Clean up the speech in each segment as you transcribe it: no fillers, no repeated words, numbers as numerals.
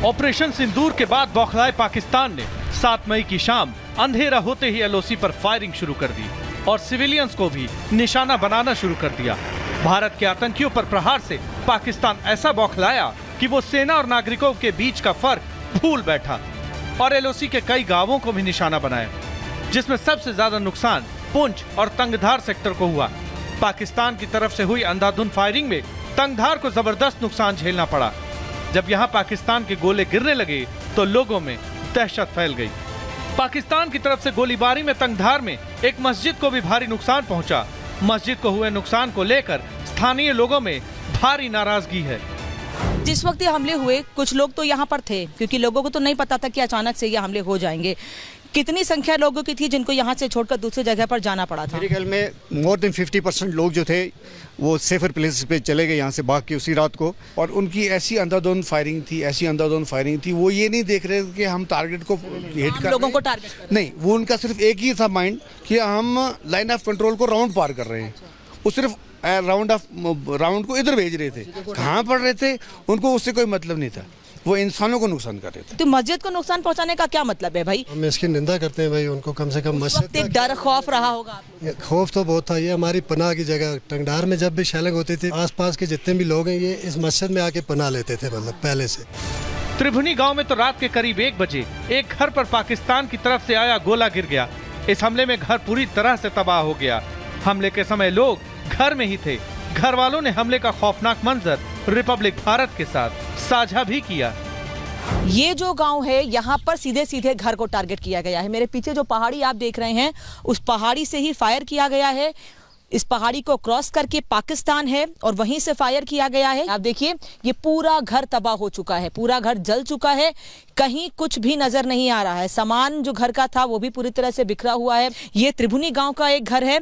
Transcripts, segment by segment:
Operation Sindoor के बाद बौखलाए पाकिस्तान ने 7 मई की शाम अंधेरा होते ही एलओसी पर फायरिंग शुरू कर दी और सिविलियंस को भी निशाना बनाना शुरू कर दिया। भारत के आतंकियों पर प्रहार से पाकिस्तान ऐसा बौखलाया कि वो सेना और नागरिकों के बीच का फर्क भूल बैठा और एलओसी के कई गांवों को भी निशाना बनाया, जिसमें सबसे ज्यादा नुकसान पुंछ और तंगधार सेक्टर को हुआ। पाकिस्तान की तरफ से हुई अंधाधुंध फायरिंग में तंगधार को जबरदस्त नुकसान झेलना पड़ा। जब यहां पाकिस्तान के गोले गिरने लगे तो लोगों में दहशत फैल गई। पाकिस्तान की तरफ से गोलीबारी में तंगधार में एक मस्जिद को भी भारी नुकसान पहुंचा। मस्जिद को हुए नुकसान को लेकर स्थानीय लोगों में भारी नाराजगी है। जिस वक्त ये हमले हुए कुछ लोग तो यहाँ पर थे, क्योंकि लोगों को तो नहीं पता था कि अचानक से ये हमले हो जाएंगे। कितनी संख्या लोगों की थी जिनको यहाँ से छोड़कर दूसरी जगह पर जाना पड़ा था? मेरे ख्याल में मोर देन 50% लोग जो थे वो सेफर प्लेसेस पे चले गए यहाँ से भाग के उसी रात को। और उनकी ऐसी अंधाधुंध फायरिंग थी, वो ये नहीं देख रहे कि हम टारगेट को हिट कर लोगों को टारगेट नहीं, वो उनका सिर्फ एक ही था माइंड कि हम लाइन ऑफ कंट्रोल को राउंड पार कर रहे हैं। वो सिर्फ राउंड को इधर भेज रहे थे, कहाँ पड़ रहे थे उनको उससे कोई मतलब नहीं था, वो इंसानों को नुकसान कर रहे थे। तो मस्जिद को नुकसान पहुंचाने का क्या मतलब है भाई? हम इसकी निंदा करते हैं भाई, उनको कम से कम मस्जिद एक डर खौफ रहा होगा। खौफ तो बहुत था। ये हमारी पनाह की जगह। टंगधार में जब भी शेलिंग होती थी आसपास के जितने भी लोग हैं ये इस मस्जिद में आके पनाह लेते थे, मतलब पहले से। त्रिभुनी गांव में तो रात के करीब 1 बजे एक घर पर पाकिस्तान की तरफ से आया गोला गिर गया। इस हमले में घर पूरी तरह से तबाह हो गया। हमले के समय लोग घर में ही थे। घर वालों ने हमले का खौफनाक मंजर रिपब्लिक भारत के साथ साझा भी किया। ये जो गांव है यहाँ पर सीधे सीधे घर को टारगेट किया गया है। मेरे पीछे जो पहाड़ी आप देख रहे हैं उस पहाड़ी से ही फायर किया गया है। इस पहाड़ी को क्रॉस करके पाकिस्तान है और वहीं से फायर किया गया है। आप देखिए ये पूरा घर तबाह हो चुका है, पूरा घर जल चुका है, कहीं कुछ भी नजर नहीं आ रहा है। सामान जो घर का था वो भी पूरी तरह से बिखरा हुआ है। ये त्रिभुनी गांव का एक घर है।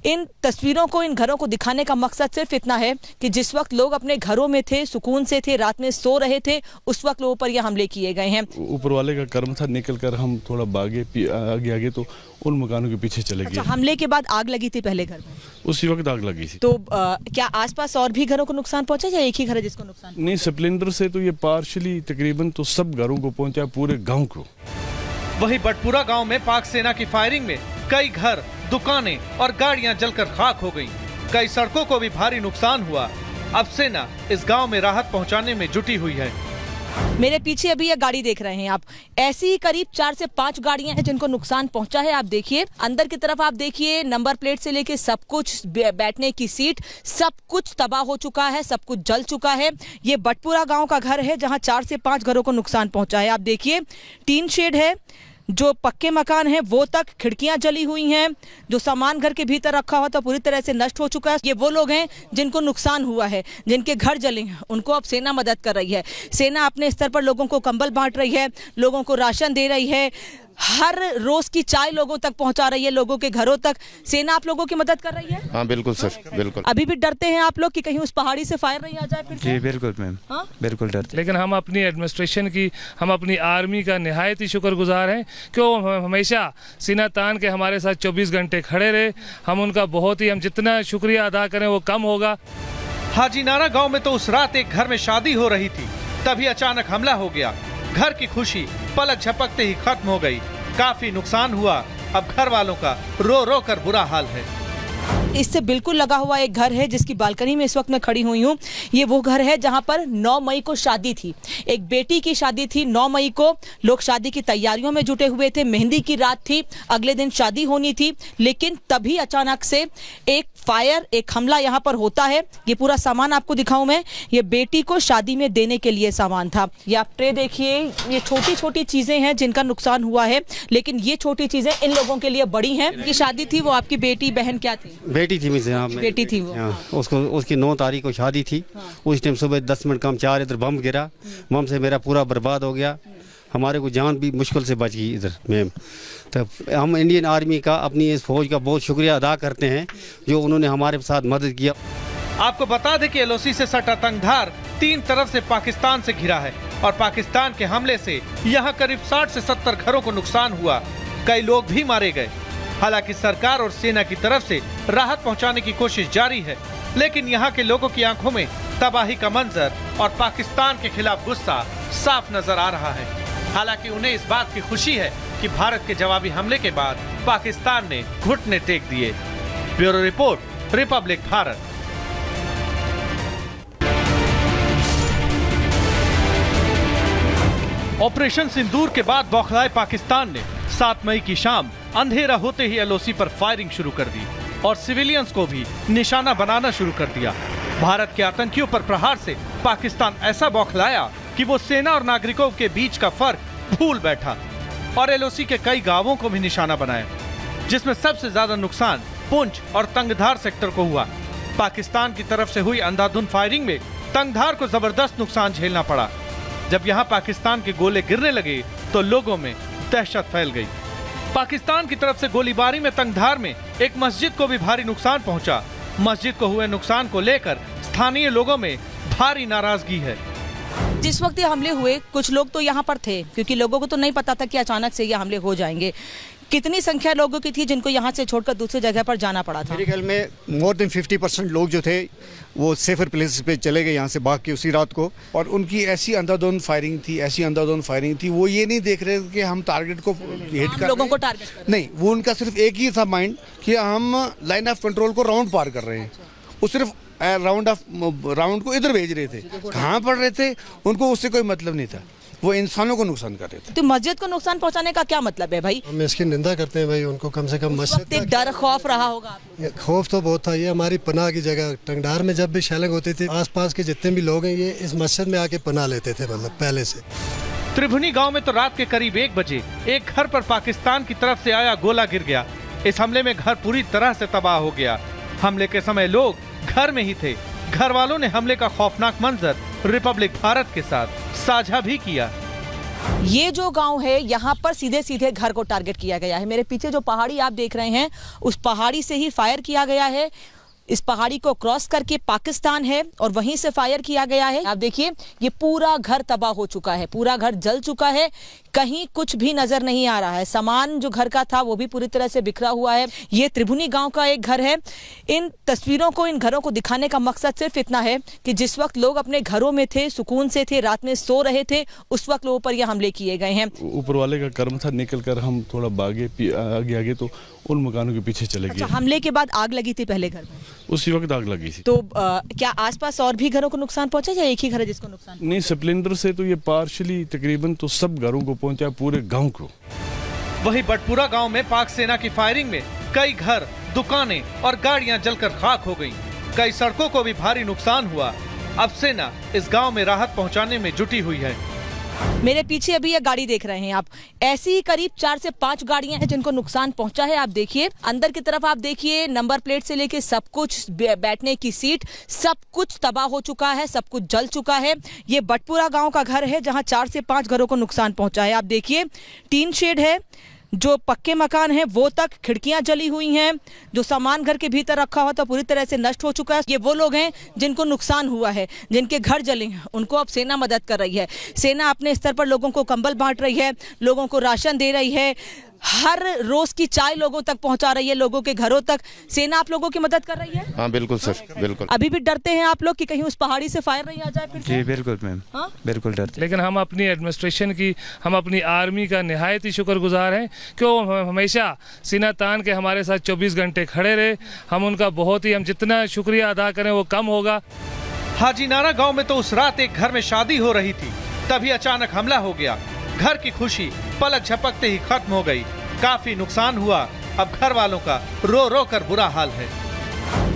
इन तस्वीरों को, इन घरों को दिखाने का मकसद सिर्फ इतना है कि जिस वक्त लोग अपने घरों में थे, सुकून से थे, रात में सो रहे थे, उस वक्त लोगों पर यह हमले किए गए हैं। ऊपर वाले का कर्म था, निकल कर हम थोड़ा भागे आगे तो उन मकानों के पीछे चले गए। हमले के बाद आग लगी थी पहले घर में? उसी वक्त आग लगी थी। तो क्या आसपास और भी घरों को नुकसान पहुंचा या एक ही घर है जिसको नुकसान? नहीं, स्प्लेंडर से तो ये पार्शली तकरीबन तो सब घरों को पहुंचा, पूरे गांव को। वहीं बटपुरा गांव में पाक सेना की फायरिंग में कई घर, दुकानें और गाड़ियां जलकर खाक हो गईं। कई सड़कों को भी भारी नुकसान हुआ। अब सेना इस गांव में राहत पहुंचाने में जुटी हुई है। मेरे पीछे अभी ये गाड़ी देख रहे हैं आप, ऐसी ही करीब 4 से 5 गाड़ियां हैं जिनको नुकसान पहुंचा है। आप देखिए अंदर की तरफ, आप देखिए नंबर प्लेट से लेके सब कुछ, बैठने की सीट, सब कुछ तबाह हो चुका है, सब कुछ जल चुका है। ये बटपुरा गांव का घर है जहां 4 से 5 घरों को नुकसान पहुंचा है। आप देखिए टीन शेड है, जो पक्के मकान हैं वो तक खिड़कियां जली हुई हैं, जो सामान घर के भीतर रखा हुआ था पूरी तरह से नष्ट हो चुका है। ये वो लोग हैं जिनको नुकसान हुआ है, जिनके घर जले हैं, उनको अब सेना मदद कर रही है। सेना अपने स्तर पर लोगों को कंबल बांट रही है, लोगों को राशन दे रही है, हर रोज की चाय लोगों तक पहुंचा रही है, लोगों के घरों तक। सेना आप लोगों की मदद कर रही है? हाँ बिल्कुल सर, बिल्कुल। अभी भी डरते हैं आप लोग कि कहीं उस पहाड़ी से फायर नहीं आ जाए फिर? जी बिल्कुल मैम, बिल्कुल डरते। लेकिन हम अपनी एडमिनिस्ट्रेशन की, हम अपनी आर्मी का निहायत ही शुक्रगुजार हैं कि वो हमेशा सीना तान के हमारे साथ 24 घंटे खड़े रहे। हम उनका बहुत ही, हम जितना शुक्रिया अदा करें वो कम होगा। हाजी नारा गांव में तो उस रात एक घर में शादी हो रही थी, तभी अचानक हमला हो गया। घर की खुशी पलक झपकते ही खत्म हो गई। काफी नुकसान हुआ। अब घर वालों का रो रो कर बुरा हाल है। इससे बिल्कुल लगा हुआ एक घर है जिसकी बालकनी में इस वक्त मैं खड़ी हुई हूँ। ये वो घर है जहाँ पर 9 मई को शादी थी, एक बेटी की शादी थी। 9 मई को लोग शादी की तैयारियों में जुटे हुए थे, मेहंदी की रात थी, अगले दिन शादी होनी थी, लेकिन तभी अचानक से एक फायर, एक हमला यहाँ पर होता है। ये पूरा सामान आपको दिखाऊं मैं, ये बेटी को शादी में देने के लिए सामान था। ये आप ट्रे देखिए, ये छोटी छोटी चीजें हैं जिनका नुकसान हुआ है, लेकिन ये छोटी चीजें इन लोगों के लिए बड़ी हैं। ये शादी थी, वो आपकी बेटी बहन क्या थी? बेटी थी मुझे, बेटी थी वो। उसको, उसकी 9 तारीख को शादी थी। उस टाइम सुबह 10 मिनट कम 4 इधर बम गिरा, बम से मेरा पूरा बर्बाद हो गया। हमारे को जान भी मुश्किल से बच गई इधर मैम। तो हम इंडियन आर्मी का, अपनी इस फौज का बहुत शुक्रिया अदा करते हैं जो उन्होंने हमारे साथ मदद किया। आपको बता दें कि एलओसी से सटा तंगधार 3 तरफ से पाकिस्तान से घिरा है और पाकिस्तान के हमले से यहाँ करीब 60 से 70 घरों को नुकसान हुआ। कई लोग भी मारे गए। हालांकि सरकार और सेना की तरफ से राहत पहुंचाने की कोशिश जारी है, लेकिन यहाँ के लोगों की आंखों में तबाही का मंजर और पाकिस्तान के खिलाफ गुस्सा साफ नजर आ रहा है। हालांकि उन्हें इस बात की खुशी है कि भारत के जवाबी हमले के बाद पाकिस्तान ने घुटने टेक दिए। Bureau report, Republic Bharat. Operation Sindoor के बाद बौखलाए पाकिस्तान ने 7 मई की शाम अंधेरा होते ही एलओसी पर फायरिंग शुरू कर दी और सिविलियंस को भी निशाना बनाना शुरू कर दिया। भारत के आतंकियों पर प्रहार से पाकिस्तान ऐसा बौखलाया कि वो सेना और नागरिकों के बीच का फर्क भूल बैठा और एलओसी के कई गांवों को भी निशाना बनाया, जिसमें सबसे ज्यादा नुकसान पुंछ और तंगधार सेक्टर को हुआ। पाकिस्तान की तरफ से हुई अंधाधुंध फायरिंग में तंगधार को जबरदस्त नुकसान झेलना पड़ा। जब यहाँ पाकिस्तान के गोले गिरने लगे तो लोगों में दहशत फैल गई। पाकिस्तान की तरफ से गोलीबारी में तंगधार में एक मस्जिद को भी भारी नुकसान पहुंचा। मस्जिद को हुए नुकसान को लेकर स्थानीय लोगों में भारी नाराजगी है। जिस वक्त ये हमले हुए कुछ लोग तो यहाँ पर थे, क्योंकि लोगों को तो नहीं पता था कि अचानक से ये हमले हो जाएंगे। कितनी संख्या लोगों की थी जिनको यहाँ से छोड़कर दूसरी जगह पर जाना पड़ा था? मेरे ख्याल में मोर देन 50% लोग जो थे वो सेफर प्लेसेस पे चले गए यहाँ से भाग के उसी रात को। और उनकी ऐसी अंधाधुंध फायरिंग थी, वो ये नहीं देख रहे कि हम टारगेट को हिट कर लोगों को टारगेट कर नहीं, वो उनका सिर्फ एक ही था माइंड कि हम लाइन ऑफ कंट्रोल को राउंड पार कर रहे हैं। वो सिर्फ राउंड को इधर भेज रहे थे। कहाँ पड़ रहे थे उनको उससे कोई मतलब नहीं था, वो इंसानों को नुकसान कर रहे थे। तो मस्जिद को नुकसान पहुंचाने का क्या मतलब है भाई? हम इसकी निंदा करते हैं भाई, उनको कम से कम मस्जिद एक डर खौफ रहा होगा आप लोगों को। खौफ तो बहुत था। ये हमारी पनाह की जगह टंगडार में जब भी शेलिंग होती थी, आसपास के जितने भी लोग हैं ये इस मस्जिद में आके पनाह लेते थे, मतलब पहले से। त्रिभुनी गांव में तो रात के करीब 1 बजे एक घर पर पाकिस्तान की तरफ से आया गोला गिर गया। इस हमले में घर पूरी तरह से तबाह हो गया। हमले के समय लोग घर में ही थे। घर वालों ने हमले का खौफनाक मंजर रिपब्लिक भारत के साथ साझा भी किया। ये जो गांव है यहाँ पर सीधे सीधे घर को टारगेट किया गया है। मेरे पीछे जो पहाड़ी आप देख रहे हैं उस पहाड़ी से ही फायर किया गया है। इस पहाड़ी को क्रॉस करके पाकिस्तान है और वहीं से फायर किया गया है। आप देखिए ये पूरा घर तबाह हो चुका है, पूरा घर जल चुका है, कहीं कुछ भी नजर नहीं आ रहा है। सामान जो घर का था वो भी पूरी तरह से बिखरा हुआ है। ये त्रिभुनी गांव का एक घर है। इन तस्वीरों को, इन घरों को दिखाने का मकसद सिर्फ इतना है कि जिस वक्त लोग अपने घरों में थे, सुकून से थे, रात में सो रहे थे, उस वक्त लोगों पर यह हमले किए गए हैं। ऊपर वाले का कर्म था, निकल कर हम थोड़ा भागे आगे तो उन मकानों के पीछे चले गए। हमले के बाद आग लगी थी पहले घर में? उसी वक्त आग लगी थी। तो क्या आसपास और भी घरों को नुकसान पहुंचा या एक ही घर है जिसको नुकसान? नहीं, स्प्लेंडर से तो ये पार्शली तकरीबन तो सब घरों को पहुंचा, पूरे गांव को। वहीं बटपुरा गांव में पाक सेना की फायरिंग में कई घर, दुकानें और गाड़ियां जलकर खाक हो गईं। कई सड़कों को भी भारी नुकसान हुआ। अब सेना इस गांव में राहत पहुंचाने में जुटी हुई है। मेरे पीछे अभी ये गाड़ी देख रहे हैं आप, ऐसी ही करीब 4 से 5 गाड़ियां हैं जिनको नुकसान पहुंचा है। आप देखिए अंदर की तरफ, आप देखिए नंबर प्लेट से लेके सब कुछ, बैठने की सीट, सब कुछ तबाह हो चुका है, सब कुछ जल चुका है। ये बटपुरा गांव का घर है जहां 4 से 5 घरों को नुकसान पहुंचा है। आप देखिए टीन शेड है, जो पक्के मकान है वो तक खिड़कियां जली हुई हैं, जो सामान घर के भीतर रखा हुआ था पूरी तरह से नष्ट हो चुका है। ये वो लोग हैं जिनको नुकसान हुआ है, जिनके घर जले हैं, उनको अब सेना मदद कर रही है। सेना अपने स्तर पर लोगों को कंबल बांट रही है, लोगों को राशन दे रही है, हर रोज की चाय लोगों तक पहुंचा रही है, लोगों के घरों तक। सेना आप लोगों की मदद कर रही है? हाँ बिल्कुल सर, बिल्कुल। अभी भी डरते हैं आप लोग कि कहीं उस पहाड़ी से फायर नहीं आ जाए फिर? जी बिल्कुल मैम, बिल्कुल डरते। लेकिन हम अपनी एडमिनिस्ट्रेशन की, हम अपनी आर्मी का निहायत ही शुक्रगुजार हैं कि वो हमेशा सीना तान के हमारे साथ 24 घंटे खड़े रहे। हम उनका बहुत ही, हम जितना शुक्रिया अदा करें वो कम होगा। हाजी नाना गांव में तो उस रात एक घर में शादी हो रही थी, तभी अचानक हमला हो गया। घर की खुशी पलक झपकते ही खत्म हो गई। काफी नुकसान हुआ। अब घर वालों का रो रो कर बुरा हाल है।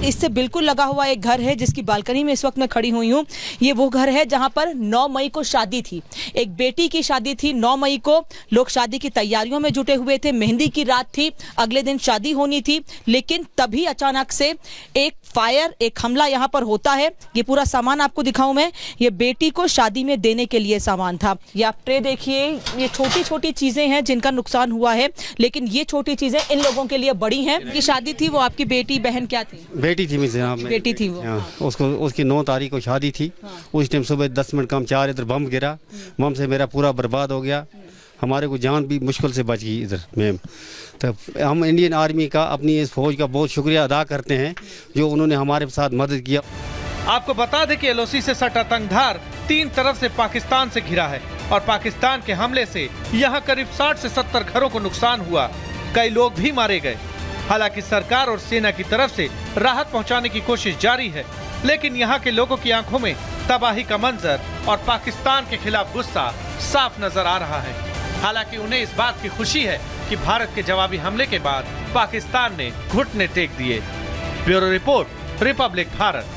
इससे बिल्कुल लगा हुआ एक घर है जिसकी बालकनी में इस वक्त मैं खड़ी हुई हूँ। ये वो घर है जहाँ पर 9 मई को शादी थी, एक बेटी की शादी थी। 9 मई को लोग शादी की तैयारियों में जुटे हुए थे, मेहंदी की रात थी, अगले दिन शादी होनी थी, लेकिन तभी अचानक से एक फायर, एक हमला यहाँ पर होता है। ये पूरा सामान आपको दिखाऊं मैं, ये बेटी को शादी में देने के लिए सामान था। ये आप ट्रे देखिए, ये छोटी छोटी चीजें हैं जिनका नुकसान हुआ है, लेकिन ये छोटी चीजें इन लोगों के लिए बड़ी हैं। ये शादी थी, वो आपकी बेटी बहन क्या थी? बेटी थी जनाब, बेटी थी वो। उसको, उसकी 9 तारीख को शादी थी। उस टाइम सुबह 10 मिनट कम 4 इधर बम गिरा। बम से मेरा पूरा बर्बाद हो गया। हमारे को जान भी मुश्किल से बच गई इधर मैम। तो हम इंडियन आर्मी का, अपनी इस फौज का बहुत शुक्रिया अदा करते हैं जो उन्होंने हमारे साथ मदद किया। आपको बता दें कि एलओसी से सटा तंगधार तीन तरफ से पाकिस्तान से घिरा है और पाकिस्तान के हमले से यहाँ करीब 60 से 70 घरों को नुकसान हुआ, कई लोग भी मारे गए। हालांकि सरकार और सेना की तरफ से राहत पहुंचाने की कोशिश जारी है, लेकिन यहाँ के लोगों की आंखों में तबाही का मंजर और पाकिस्तान के खिलाफ गुस्सा साफ नजर आ रहा है। हालांकि उन्हें इस बात की खुशी है कि भारत के जवाबी हमले के बाद पाकिस्तान ने घुटने टेक दिए। Bureau report, Republic Bharat.